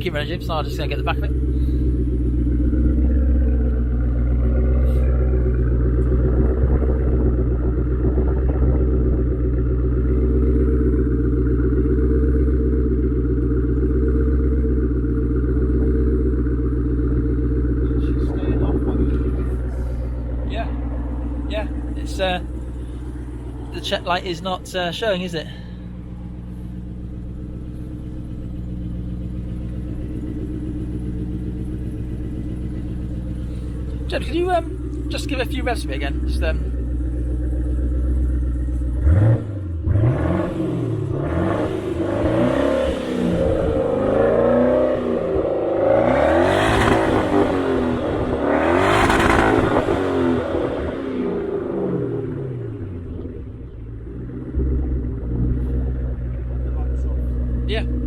keep running, Jim, so I'm just going to get the back of it. Yeah, it's the check light is not showing, is it? James, can you just give a few revs to me again? Just yeah.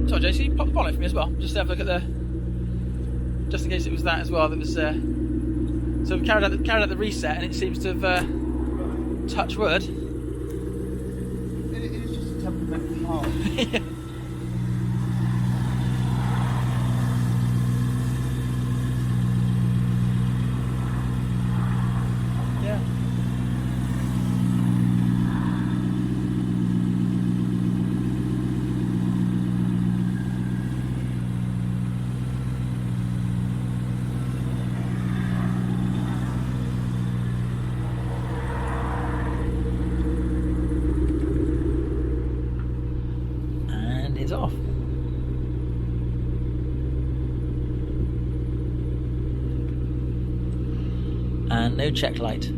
Sorry, James, can you pop the bonnet for me as well? Just have a look at the. Just in case it was that as well. That was. So we carried out the reset, and it seems to have touch wood. It is just a temperamental part. Yeah. Yeah. Off. And no check light.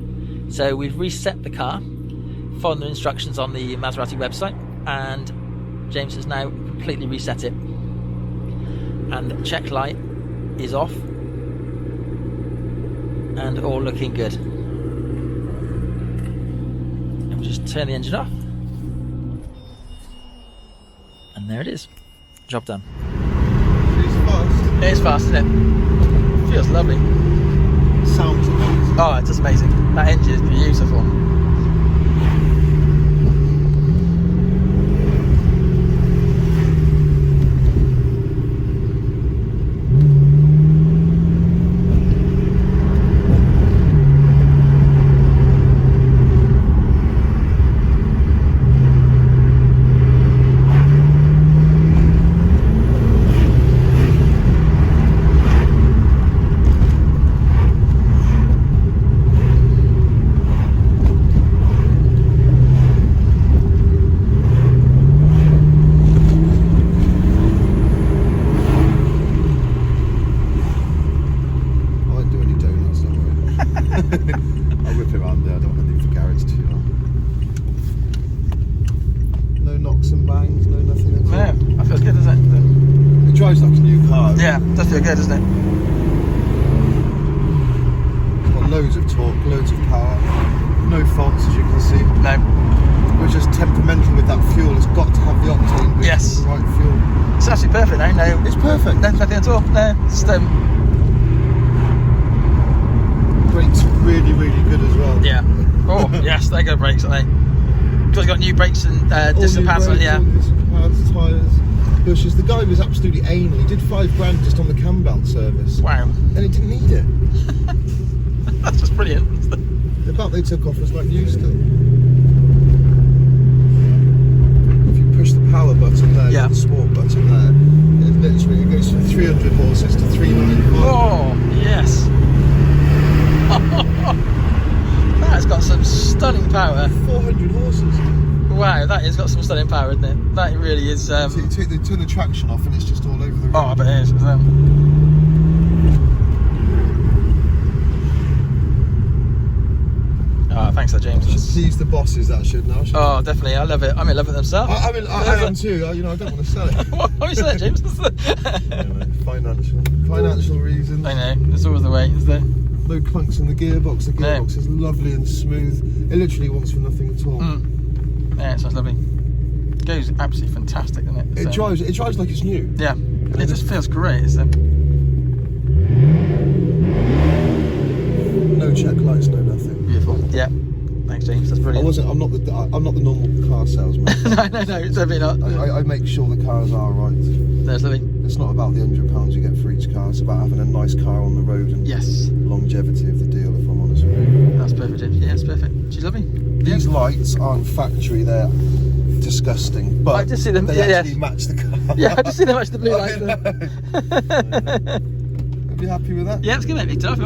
So we've reset the car, following the instructions on the Maserati website, and James has now completely reset it. And the check light is off, and all looking good. And we'll just turn the engine off. And there it is. Job done. It's fast. It is fast, isn't it? Feels lovely. Sounds amazing. Oh, it's just amazing. That engine is beautiful. I'll whip it around there, I don't want to leave the garage too long. No knocks and bangs, no nothing at all. Yeah, that feels good, doesn't it? It drives like a new car. Yeah, does feel good, doesn't it? It's got loads of torque, loads of power, no faults as you can see. No. We're just temperamental with that fuel, it's got to have the octane with Yes. the right fuel. It's actually perfect now, no. It's perfect. No, nothing at all. No, just Brakes really, really good as well. yeah. Oh, yes, they're good brakes, aren't they? Because it's got new brakes and disc pads on it, yeah. Disc pads, tyres, bushes. The guy was absolutely anal. He did £5,000 just on the cam belt service. Wow. And he didn't need it. That's just brilliant. The belt they took off was like new still. If you push the power button there, Yeah. the sport button there, it literally goes from 300 horses to 395. Oh, yes. That's got some stunning power. 400 horses. Wow, that has got some stunning power, isn't it? That really is. So you turn the traction off and it's just all over the road. Oh, I bet it is. Oh, thanks, James. Please the bosses, that should now. Oh, definitely. I love it. I'm in love with them, sir. I am too. I don't want to sell it. What are you saying, James? Financial reasons. I know. It's always the way, isn't it? No clunks in the gearbox. The gearbox is lovely and smooth. It literally wants for nothing at all. Yeah, it sounds lovely. It goes absolutely fantastic, doesn't it? It drives like it's new. Yeah, it just feels great, isn't it? No check lights, no nothing. Beautiful. Yeah, Thanks, James. That's I brilliant. wasn't. I'm not the normal car salesman. no, definitely not. I make sure the cars are right. There's lovely. It's not about the £100 you get for each car. It's about having a nice car on the road and Yes. longevity of the deal. If I'm honest with you. That's perfect, James. Yeah, it's perfect. She's lovely. These lights aren't factory. They're disgusting, but I just see them. they actually match the car. Yeah, I just see them match the blue lights. Are you happy with that? Yeah, it's good, mate. It's tough.